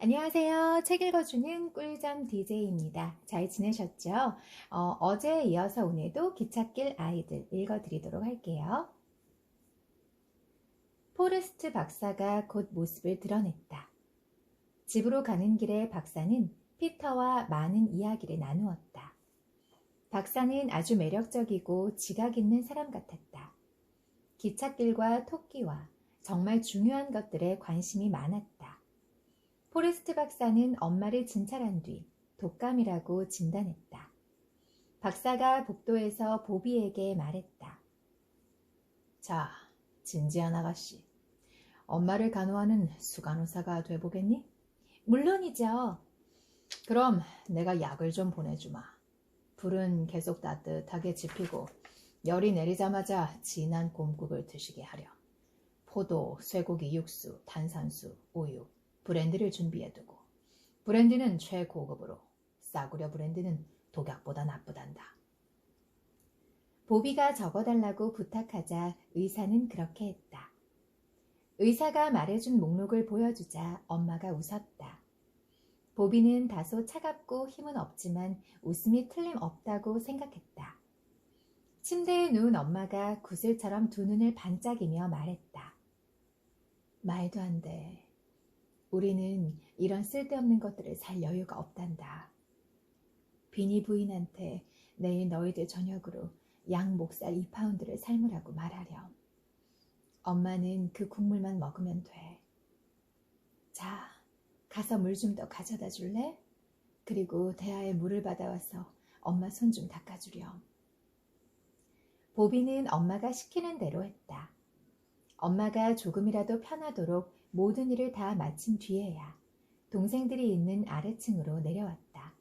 안녕하세요. 책 읽어주는 꿀잠 DJ입니다. 잘 지내셨죠? 어제에 이어서 오늘도 기찻길 아이들 읽어드리도록 할게요. 포레스트 박사가 곧 모습을 드러냈다. 집으로 가는 길에 박사는 피터와 많은 이야기를 나누었다. 박사는 아주 매력적이고 지각 있는 사람 같았다. 기찻길과 토끼와 정말 중요한 것들에 관심이 많았다. 포레스트 박사는 엄마를 진찰한 뒤 독감이라고 진단했다. 박사가 복도에서 보비에게 말했다. 자, 진지한 아가씨. 엄마를 간호하는 수간호사가 돼보겠니? 물론이죠. 그럼 내가 약을 좀 보내주마. 불은 계속 따뜻하게 지피고 열이 내리자마자 진한 곰국을 드시게 하렴. 포도, 쇠고기 육수, 탄산수, 우유, 브랜드를 준비해두고 브랜드는 최고급으로, 싸구려 브랜드는 독약보다 나쁘단다. 보비가 적어달라고 부탁하자 의사는 그렇게 했다. 의사가 말해준 목록을 보여주자 엄마가 웃었다. 보비는 다소 차갑고 힘은 없지만 웃음이 틀림없다고 생각했다. 침대에 누운 엄마가 구슬처럼 두 눈을 반짝이며 말했다. 말도 안 돼. 우리는 이런 쓸데없는 것들을 살 여유가 없단다. 비니 부인한테 내일 너희들 저녁으로 양 목살 2파운드를 삶으라고 말하렴. 엄마는 그 국물만 먹으면 돼. 자, 가서 물 좀 더 가져다 줄래? 그리고 대야에 물을 받아와서 엄마 손 좀 닦아주렴. 보비는 엄마가 시키는 대로 했다. 엄마가 조금이라도 편하도록 모든 일을 다 마친 뒤에야 동생들이 있는 아래층으로 내려왔다.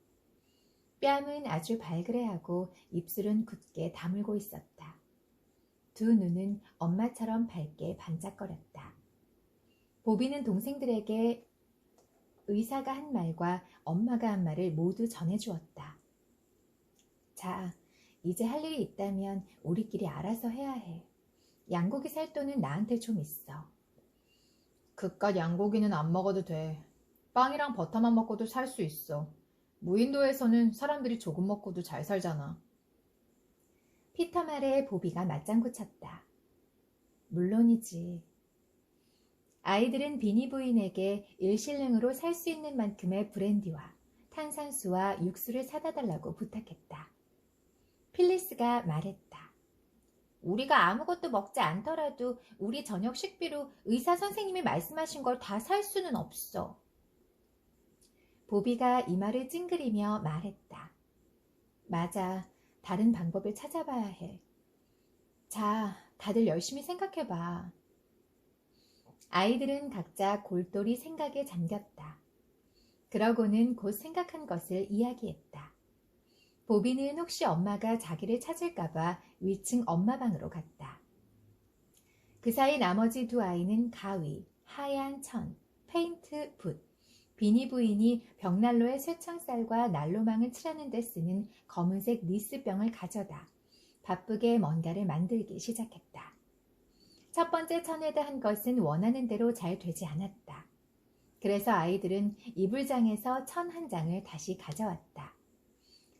뺨은 아주 발그레하고 입술은 굳게 다물고 있었다. 두 눈은 엄마처럼 밝게 반짝거렸다. 보비는 동생들에게 의사가 한 말과 엄마가 한 말을 모두 전해주었다. 자, 이제 할 일이 있다면 우리끼리 알아서 해야 해. 양고기 살 돈은 나한테 좀 있어. 그깟 양고기는 안 먹어도 돼. 빵이랑 버터만 먹고도 살 수 있어. 무인도에서는 사람들이 조금 먹고도 잘 살잖아. 피터 말에 보비가 맞장구 쳤다. 물론이지. 아이들은 비니 부인에게 1실링으로 살 수 있는 만큼의 브랜디와 탄산수와 육수를 사다 달라고 부탁했다. 필리스가 말했다. 우리가 아무것도 먹지 않더라도 우리 저녁 식비로 의사 선생님이 말씀하신 걸 다 살 수는 없어. 보비가 이마를 찡그리며 말했다. 맞아. 다른 방법을 찾아봐야 해. 자, 다들 열심히 생각해봐. 아이들은 각자 골똘히 생각에 잠겼다. 그러고는 곧 생각한 것을 이야기했다. 보비는 혹시 엄마가 자기를 찾을까봐 위층 엄마 방으로 갔다. 그 사이 나머지 두 아이는 가위, 하얀 천, 페인트, 붓, 비니 부인이 벽난로에 쇠창살과 난로망을 칠하는 데 쓰는 검은색 니스병을 가져다 바쁘게 뭔가를 만들기 시작했다. 첫 번째 천에다 한 것은 원하는 대로 잘 되지 않았다. 그래서 아이들은 이불장에서 천 한 장을 다시 가져왔다.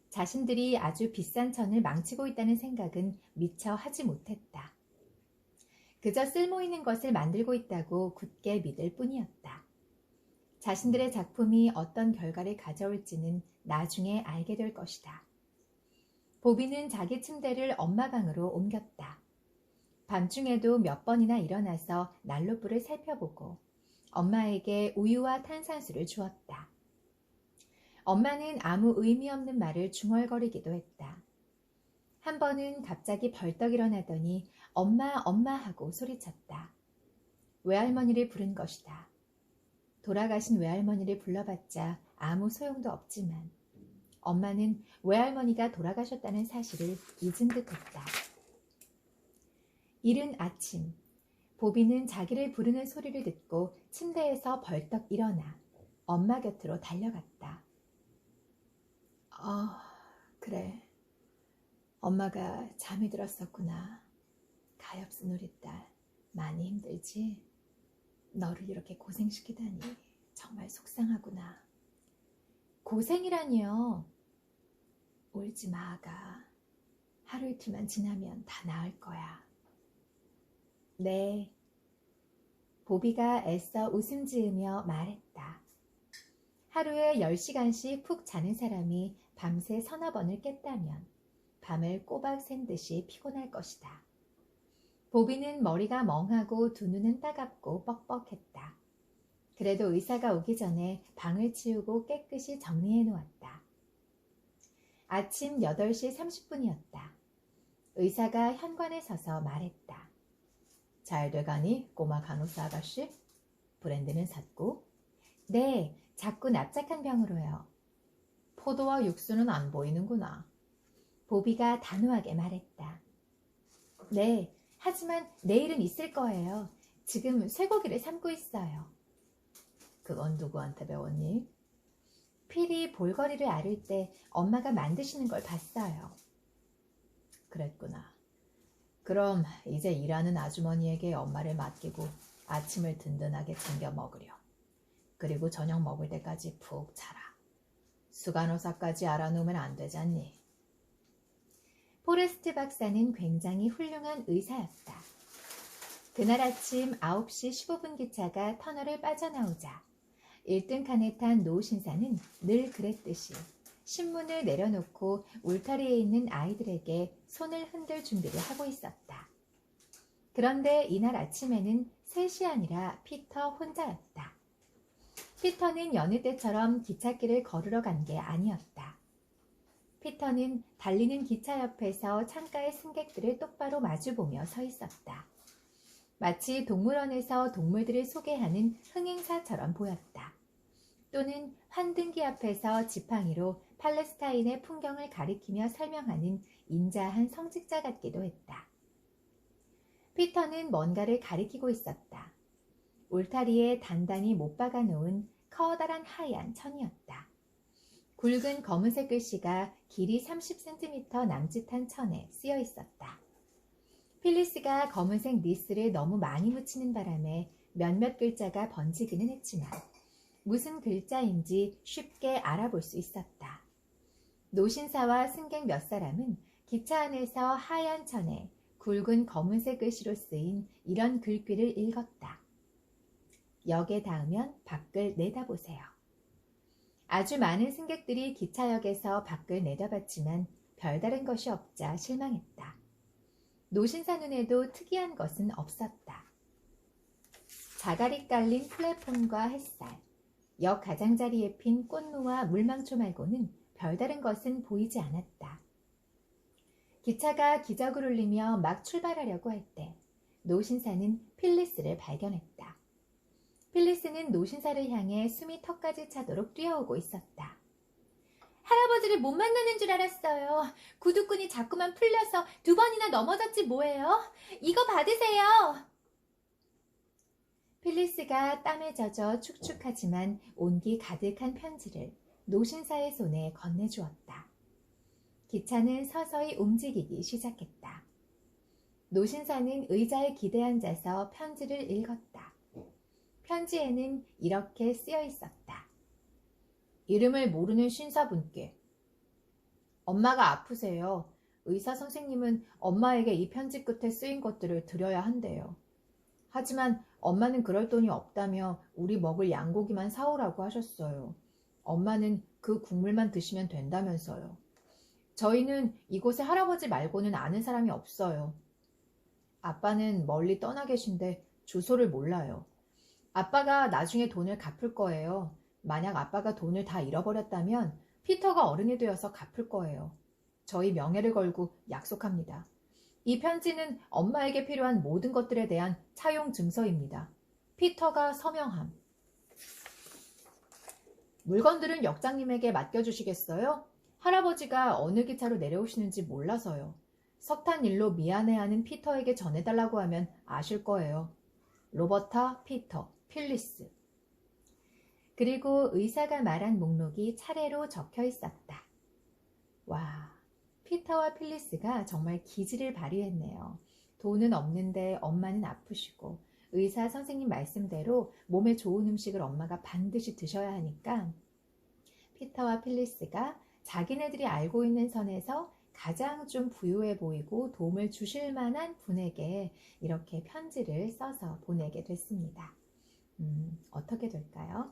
자신들이 아주 비싼 천을 망치고 있다는 생각은 미처 하지 못했다. 그저 쓸모있는 것을 만들고 있다고 굳게 믿을 뿐이었다. 자신들의 작품이 어떤 결과를 가져올지는 나중에 알게 될 것이다. 보비는 자기 침대를 엄마 방으로 옮겼다. 밤중에도 몇 번이나 일어나서 난로불을 살펴보고 엄마에게 우유와 탄산수를 주었다. 엄마는 아무 의미 없는 말을 중얼거리기도 했다. 한 번은 갑자기 벌떡 일어나더니 엄마, 엄마 하고 소리쳤다. 외할머니를 부른 것이다. 돌아가신 외할머니를 불러봤자 아무 소용도 없지만 엄마는 외할머니가 돌아가셨다는 사실을 잊은 듯했다. 이른 아침, 보비는 자기를 부르는 소리를 듣고 침대에서 벌떡 일어나 엄마 곁으로 달려갔다. 그래. 엄마가 잠이 들었었구나. 가엾은 우리 딸, 많이 힘들지? 너를 이렇게 고생시키다니 정말 속상해. 속상하구나. 고생이라니요. 울지 마, 아가. 하루 이틀만 지나면 다 나을 거야. 네. 보비가 애써 웃음 지으며 말했다. 하루에 10시간씩 푹 자는 사람이 밤새 서너 번을 깼다면 밤을 꼬박 샌 듯이 피곤할 것이다. 보비는 머리가 멍하고 두 눈은 따갑고 뻑뻑했다. 그래도 의사가 오기 전에 방을 치우고 깨끗이 정리해 놓았다. 아침 8시 30분이었다. 의사가 현관에 서서 말했다. 잘 돼가니 꼬마 간호사 아가씨? 브랜드는 샀고? 네, 자꾸 납작한 병으로요. 포도와 육수는 안 보이는구나. 보비가 단호하게 말했다. 네, 하지만 내일은 있을 거예요. 지금 쇠고기를 삶고 있어요. 그건 누구한테 배웠니? 필이 볼거리를 앓을 때 엄마가 만드시는 걸 봤어요. 그랬구나. 그럼 이제 일하는 아주머니에게 엄마를 맡기고 아침을 든든하게 챙겨 먹으렴. 그리고 저녁 먹을 때까지 푹 자라. 수간호사까지 알아놓으면 안 되잖니. 포레스트 박사는 굉장히 훌륭한 의사였다. 그날 아침 9시 15분 기차가 터널을 빠져나오자 1등 칸에 탄 노 신사는 늘 그랬듯이 신문을 내려놓고 울타리에 있는 아이들에게 손을 흔들 준비를 하고 있었다. 그런데 이날 아침에는 셋이 아니라 피터 혼자였다. 피터는 여느 때처럼 기찻길을 걸으러 간 게 아니었다. 피터는 달리는 기차 옆에서 창가의 승객들을 똑바로 마주보며 서 있었다. 마치 동물원에서 동물들을 소개하는 흥행사처럼 보였다. 또는 환등기 앞에서 지팡이로 팔레스타인의 풍경을 가리키며 설명하는 인자한 성직자 같기도 했다. 피터는 뭔가를 가리키고 있었다. 울타리에 단단히 못 박아 놓은 커다란 하얀 천이었다. 굵은 검은색 글씨가 길이 30cm 남짓한 천에 쓰여 있었다. 필리스가 검은색 니스를 너무 많이 묻히는 바람에 몇몇 글자가 번지기는 했지만 무슨 글자인지 쉽게 알아볼 수 있었다. 노신사와 승객 몇 사람은 기차 안에서 하얀 천에 굵은 검은색 글씨로 쓰인 이런 글귀를 읽었다. 역에 닿으면 밖을 내다보세요. 아주 많은 승객들이 기차역에서 밖을 내다봤지만 별다른 것이 없자 실망했다. 노신사 눈에도 특이한 것은 없었다. 자갈이 깔린 플랫폼과 햇살, 역 가장자리에 핀 꽃노와 물망초 말고는 별다른 것은 보이지 않았다. 기차가 기적을 울리며 막 출발하려고 할 때 노신사는 필리스를 발견했다. 필리스는 노신사를 향해 숨이 턱까지 차도록 뛰어오고 있었다. 할아버지를 못 만나는 줄 알았어요. 구두끈이 자꾸만 풀려서 2번이나 넘어졌지 뭐예요. 이거 받으세요. 필리스가 땀에 젖어 축축하지만 온기 가득한 편지를 노신사의 손에 건네주었다. 기차는 서서히 움직이기 시작했다. 노신사는 의자에 기대 앉아서 편지를 읽었다. 편지에는 이렇게 쓰여 있었다. 이름을 모르는 신사분께. 엄마가 아프세요. 의사 선생님은 엄마에게 이 편지 끝에 쓰인 것들을 드려야 한대요. 하지만 엄마는 그럴 돈이 없다며 우리 먹을 양고기만 사오라고 하셨어요. 엄마는 그 국물만 드시면 된다면서요. 저희는 이곳에 할아버지 말고는 아는 사람이 없어요. 아빠는 멀리 떠나 계신데 주소를 몰라요. 아빠가 나중에 돈을 갚을 거예요. 만약 아빠가 돈을 다 잃어버렸다면 피터가 어른이 되어서 갚을 거예요. 저희 명예를 걸고 약속합니다. 이 편지는 엄마에게 필요한 모든 것들에 대한 차용 증서입니다. 피터가 서명함. 물건들은 역장님에게 맡겨주시겠어요? 할아버지가 어느 기차로 내려오시는지 몰라서요. 석탄 일로 미안해하는 피터에게 전해달라고 하면 아실 거예요. 로버타, 피터, 필리스. 그리고 의사가 말한 목록이 차례로 적혀 있었다. 와, 피터와 필리스가 정말 기지를 발휘했네요. 돈은 없는데 엄마는 아프시고 의사 선생님 말씀대로 몸에 좋은 음식을 엄마가 반드시 드셔야 하니까 피터와 필리스가 자기네들이 알고 있는 선에서 가장 좀 부유해 보이고 도움을 주실 만한 분에게 이렇게 편지를 써서 보내게 됐습니다. 어떻게 될까요?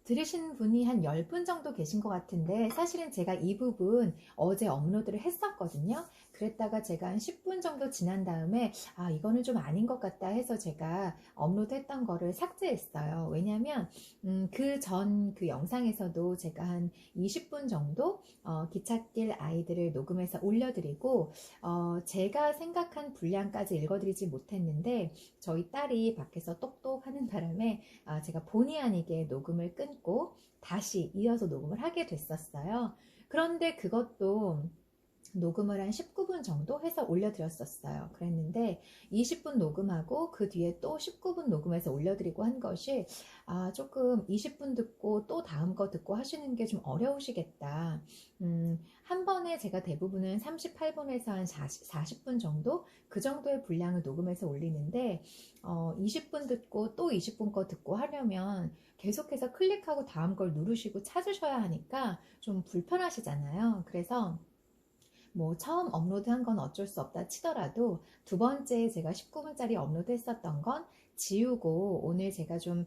들으신 분이 한 10분 정도 계신 것 같은데 사실은 제가 이 부분 어제 업로드를 했었거든요. 그랬다가 제가 한 10분 정도 지난 다음에 이거는 좀 아닌 것 같다 해서 제가 업로드했던 거를 삭제했어요. 왜냐면 그 전 그 영상에서도 제가 한 20분 정도 기찻길 아이들을 녹음해서 올려드리고 제가 생각한 분량까지 읽어드리지 못했는데 저희 딸이 밖에서 똑똑 하는 바람에 제가 본의 아니게 녹음을 끊고 다시 이어서 녹음을 하게 됐었어요. 그런데 그것도 녹음을 한 19분 정도 해서 올려드렸었어요. 그랬는데 20분 녹음하고 그 뒤에 또 19분 녹음해서 올려드리고 한 것이 조금 20분 듣고 또 다음 거 듣고 하시는 게 좀 어려우시겠다. 한 번에 제가 대부분은 38분에서 한 40분 정도 그 정도의 분량을 녹음해서 올리는데 20분 듣고 또 20분 거 듣고 하려면 계속해서 클릭하고 다음 걸 누르시고 찾으셔야 하니까 좀 불편하시잖아요. 그래서 뭐 처음 업로드한 건 어쩔 수 없다 치더라도 두 번째 제가 19분짜리 업로드 했었던 건 지우고 오늘 제가 좀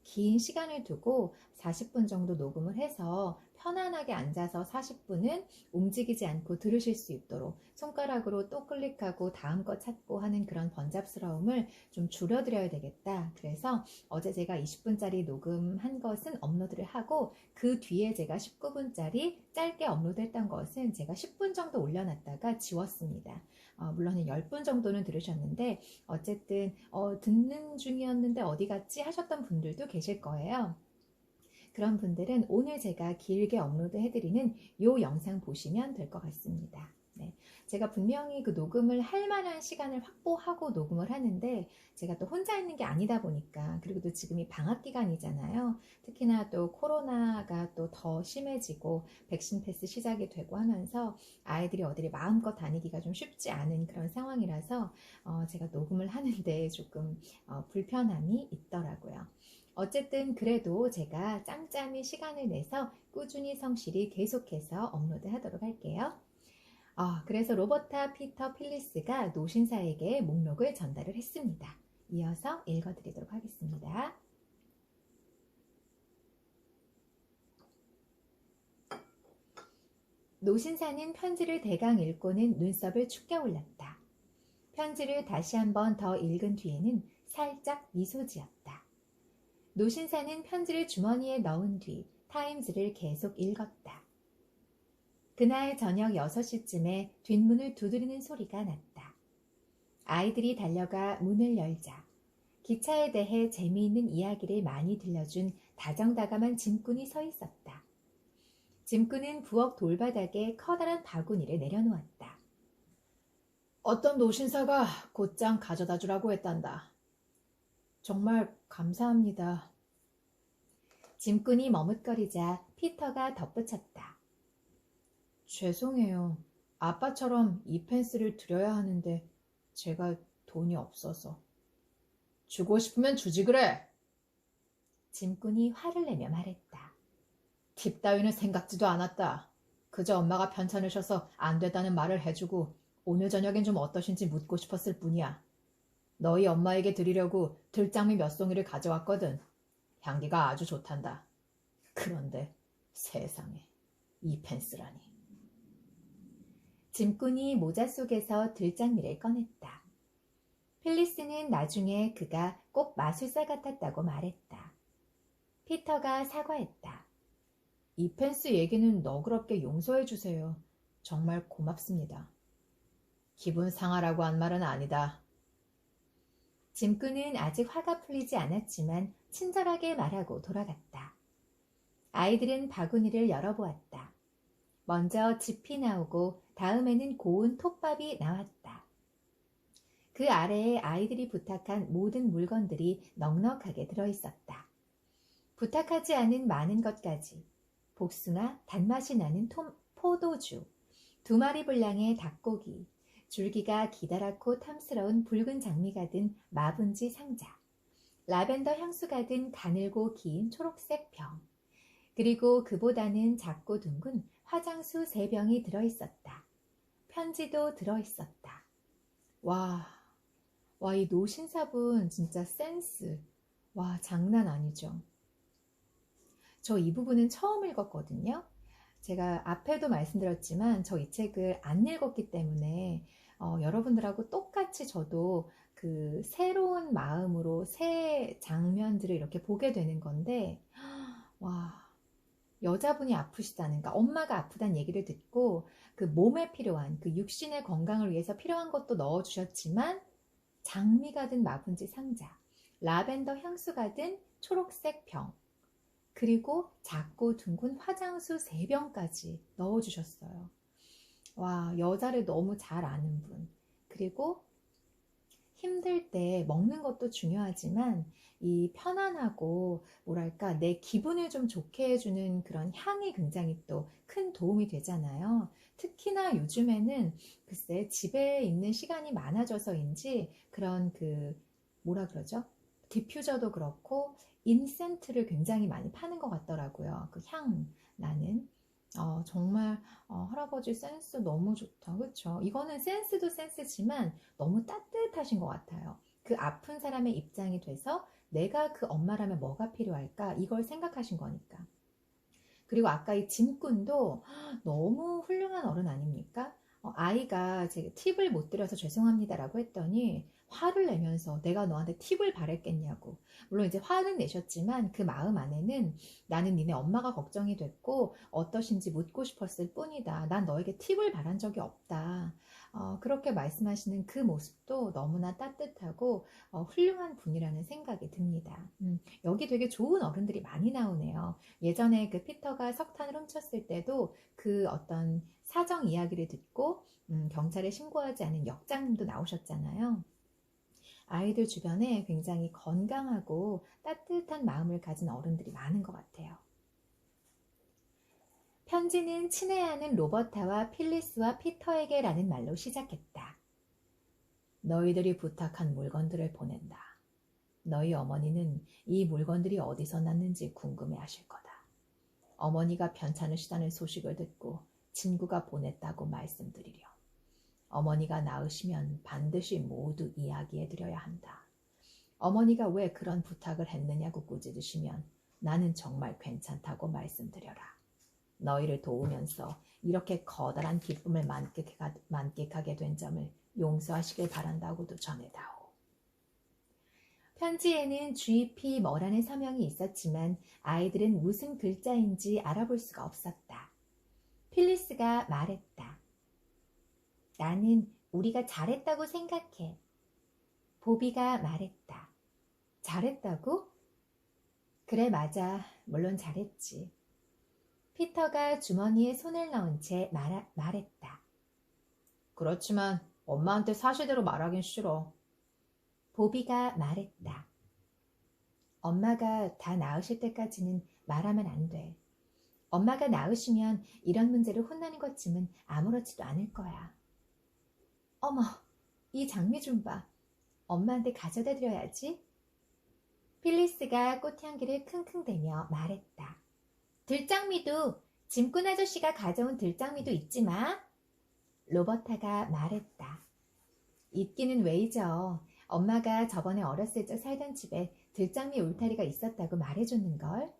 긴 시간을 두고 40분 정도 녹음을 해서 편안하게 앉아서 40분은 움직이지 않고 들으실 수 있도록 손가락으로 또 클릭하고 다음 거 찾고 하는 그런 번잡스러움을 좀 줄여드려야 되겠다. 그래서 어제 제가 20분짜리 녹음한 것은 업로드를 하고 그 뒤에 제가 19분짜리 짧게 업로드했던 것은 제가 10분 정도 올려놨다가 지웠습니다. 물론 10분 정도는 들으셨는데 어쨌든 듣는 중이었는데 어디 갔지 하셨던 분들도 계실 거예요. 그런 분들은 오늘 제가 길게 업로드 해드리는 이 영상 보시면 될 것 같습니다. 네, 제가 분명히 그 녹음을 할 만한 시간을 확보하고 녹음을 하는데 제가 또 혼자 있는 게 아니다 보니까 그리고 또 지금이 방학 기간이잖아요. 특히나 또 코로나가 또 더 심해지고 백신 패스 시작이 되고 하면서 아이들이 어디를 마음껏 다니기가 좀 쉽지 않은 그런 상황이라서 제가 녹음을 하는데 조금 불편함이 있더라고요. 어쨌든 그래도 제가 짬짬이 시간을 내서 꾸준히 성실히 계속해서 업로드 하도록 할게요. 그래서 로버타 피터 필리스가 노신사에게 목록을 전달을 했습니다. 이어서 읽어드리도록 하겠습니다. 노신사는 편지를 대강 읽고는 눈썹을 축겨 올렸다. 편지를 다시 한번 더 읽은 뒤에는 살짝 미소 지었다. 노신사는 편지를 주머니에 넣은 뒤 타임즈를 계속 읽었다. 그날 저녁 6시쯤에 뒷문을 두드리는 소리가 났다. 아이들이 달려가 문을 열자 기차에 대해 재미있는 이야기를 많이 들려준 다정다감한 짐꾼이 서 있었다. 짐꾼은 부엌 돌바닥에 커다란 바구니를 내려놓았다. 어떤 노신사가 곧장 가져다 주라고 했단다. 정말 감사합니다. 짐꾼이 머뭇거리자 피터가 덧붙였다. 죄송해요. 아빠처럼 이 펜스를 드려야 하는데 제가 돈이 없어서. 주고 싶으면 주지 그래. 짐꾼이 화를 내며 말했다. 팁 따위는 생각지도 않았다. 그저 엄마가 편찮으셔서 안 되다는 말을 해주고 오늘 저녁엔 좀 어떠신지 묻고 싶었을 뿐이야. 너희 엄마에게 드리려고 들장미 몇 송이를 가져왔거든. 향기가 아주 좋단다. 그런데 세상에 이 펜스라니. 짐꾼이 모자 속에서 들장미를 꺼냈다. 필리스는 나중에 그가 꼭 마술사 같았다고 말했다. 피터가 사과했다. 이 펜스 얘기는 너그럽게 용서해 주세요. 정말 고맙습니다. 기분 상하라고 한 말은 아니다. 짐꾼은 아직 화가 풀리지 않았지만 친절하게 말하고 돌아갔다. 아이들은 바구니를 열어보았다. 먼저 짚이 나오고 다음에는 고운 톱밥이 나왔다. 그 아래에 아이들이 부탁한 모든 물건들이 넉넉하게 들어있었다. 부탁하지 않은 많은 것까지 복숭아, 단맛이 나는 포도주, 2마리 분량의 닭고기, 줄기가 기다랗고 탐스러운 붉은 장미가 든 마분지 상자, 라벤더 향수가 든 가늘고 긴 초록색 병, 그리고 그보다는 작고 둥근 화장수 3병이 들어있었다. 편지도 들어있었다. 와, 이 노신사분 진짜 센스. 와, 장난 아니죠. 저 이 부분은 처음 읽었거든요. 제가 앞에도 말씀드렸지만 저 이 책을 안 읽었기 때문에 여러분들하고 똑같이 저도 그 새로운 마음으로 새 장면들을 이렇게 보게 되는 건데, 와, 여자분이 아프시다는, 그러니까 엄마가 아프다는 얘기를 듣고 그 몸에 필요한, 그 육신의 건강을 위해서 필요한 것도 넣어주셨지만 장미가 든 마분지 상자, 라벤더 향수가 든 초록색 병, 그리고 작고 둥근 화장수 3병까지 넣어주셨어요. 와, 여자를 너무 잘 아는 분. 그리고 힘들 때 먹는 것도 중요하지만 이 편안하고 뭐랄까 내 기분을 좀 좋게 해주는 그런 향이 굉장히 또 큰 도움이 되잖아요. 특히나 요즘에는 글쎄 집에 있는 시간이 많아져서인지 그런 그 뭐라 그러죠? 디퓨저도 그렇고 인센트를 굉장히 많이 파는 것 같더라고요. 그 향 나는. 정말 할아버지 센스 너무 좋다. 그렇죠? 이거는 센스도 센스지만 너무 따뜻하신 것 같아요. 그 아픈 사람의 입장이 돼서 내가 그 엄마라면 뭐가 필요할까? 이걸 생각하신 거니까. 그리고 아까 이 짐꾼도 너무 훌륭한 어른 아닙니까? 아이가 제가 팁을 못 드려서 죄송합니다라고 했더니 화를 내면서 내가 너한테 팁을 바랬겠냐고. 물론 이제 화는 내셨지만 그 마음 안에는 나는 니네 엄마가 걱정이 됐고 어떠신지 묻고 싶었을 뿐이다. 난 너에게 팁을 바란 적이 없다. 그렇게 말씀하시는 그 모습도 너무나 따뜻하고 훌륭한 분이라는 생각이 듭니다. 여기 되게 좋은 어른들이 많이 나오네요. 예전에 그 피터가 석탄을 훔쳤을 때도 그 어떤 사정 이야기를 듣고 경찰에 신고하지 않은 역장님도 나오셨잖아요. 아이들 주변에 굉장히 건강하고 따뜻한 마음을 가진 어른들이 많은 것 같아요. 편지는 친해야 하는 로버타와 필리스와 피터에게라는 말로 시작했다. 너희들이 부탁한 물건들을 보낸다. 너희 어머니는 이 물건들이 어디서 났는지 궁금해 하실 거다. 어머니가 편찮으시다는 소식을 듣고 친구가 보냈다고 말씀드리렴. 어머니가 나으시면 반드시 모두 이야기해 드려야 한다. 어머니가 왜 그런 부탁을 했느냐고 꾸짖으시면 나는 정말 괜찮다고 말씀드려라. 너희를 도우면서 이렇게 커다란 기쁨을 만끽하게 된 점을 용서하시길 바란다고도 전해다오. 편지에는 GP 뭐라는 서명이 있었지만 아이들은 무슨 글자인지 알아볼 수가 없었다. 필리스가 말했다. 나는 우리가 잘했다고 생각해. 보비가 말했다. 잘했다고? 그래, 맞아. 물론 잘했지. 피터가 주머니에 손을 넣은 채 말했다. 그렇지만 엄마한테 사실대로 말하긴 싫어. 보비가 말했다. 엄마가 다 나으실 때까지는 말하면 안 돼. 엄마가 나으시면 이런 문제로 혼나는 것쯤은 아무렇지도 않을 거야. 어머, 이 장미 좀 봐. 엄마한테 가져다 드려야지. 필리스가 꽃향기를 킁킁대며 말했다. 들장미도, 짐꾼 아저씨가 가져온 들장미도 잊지 마. 로버타가 말했다. 잊기는 왜 잊어. 엄마가 저번에 어렸을 적 살던 집에 들장미 울타리가 있었다고 말해줬는걸.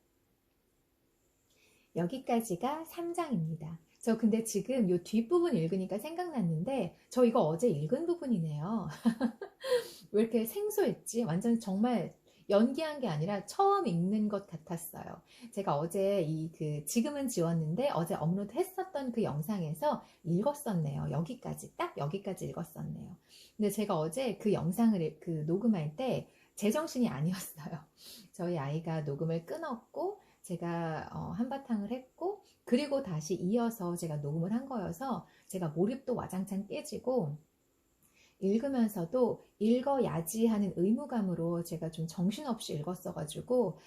여기까지가 3장입니다. 저 근데 지금 요 뒷부분 읽으니까 생각났는데 저 이거 어제 읽은 부분이네요. 왜 이렇게 생소했지? 완전 정말 연기한 게 아니라 처음 읽는 것 같았어요. 제가 어제 지금은 지웠는데 어제 업로드 했었던 그 영상에서 읽었었네요. 여기까지, 딱 여기까지 읽었었네요. 근데 제가 어제 그 영상을 녹음할 때 제정신이 아니었어요. 저희 아이가 녹음을 끊었고 제가 한바탕을 했고 그리고 다시 이어서 제가 녹음을 한 거여서 제가 몰입도 와장창 깨지고 읽으면서도 읽어야지 하는 의무감으로 제가 좀 정신없이 읽었어가지고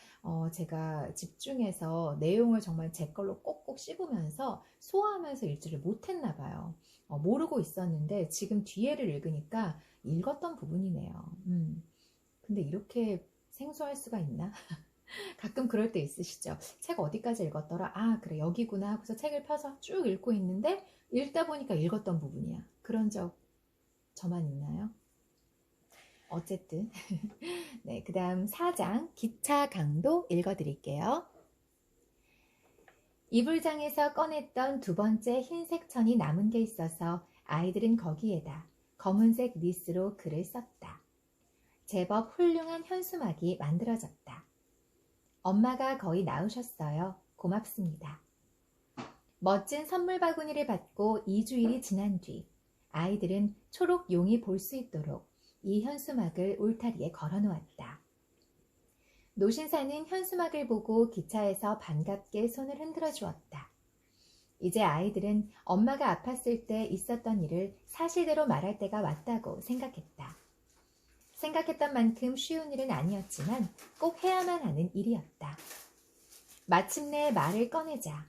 제가 집중해서 내용을 정말 제 걸로 꼭꼭 씹으면서 소화하면서 읽지를 못했나 봐요. 모르고 있었는데 지금 뒤에를 읽으니까 읽었던 부분이네요. 근데 이렇게 생소할 수가 있나? 가끔 그럴 때 있으시죠? 책 어디까지 읽었더라? 아, 그래, 여기구나. 그래서 책을 펴서 쭉 읽고 있는데 읽다 보니까 읽었던 부분이야. 그런 적 저만 있나요? 어쨌든 네, 그 다음 4장 기차 강도 읽어드릴게요. 이불장에서 꺼냈던 두 번째 흰색 천이 남은 게 있어서 아이들은 거기에다 검은색 니스로 글을 썼다. 제법 훌륭한 현수막이 만들어졌다. 엄마가 거의 나으셨어요. 고맙습니다. 멋진 선물 바구니를 받고 2주일이 지난 뒤 아이들은 초록 용이 볼 수 있도록 이 현수막을 울타리에 걸어놓았다. 노신사는 현수막을 보고 기차에서 반갑게 손을 흔들어 주었다. 이제 아이들은 엄마가 아팠을 때 있었던 일을 사실대로 말할 때가 왔다고 생각했다. 생각했던 만큼 쉬운 일은 아니었지만 꼭 해야만 하는 일이었다. 마침내 말을 꺼내자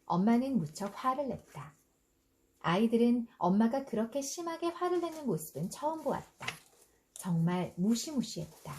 엄마는 무척 화를 냈다. 아이들은 엄마가 그렇게 심하게 화를 내는 모습은 처음 보았다. 정말 무시무시했다.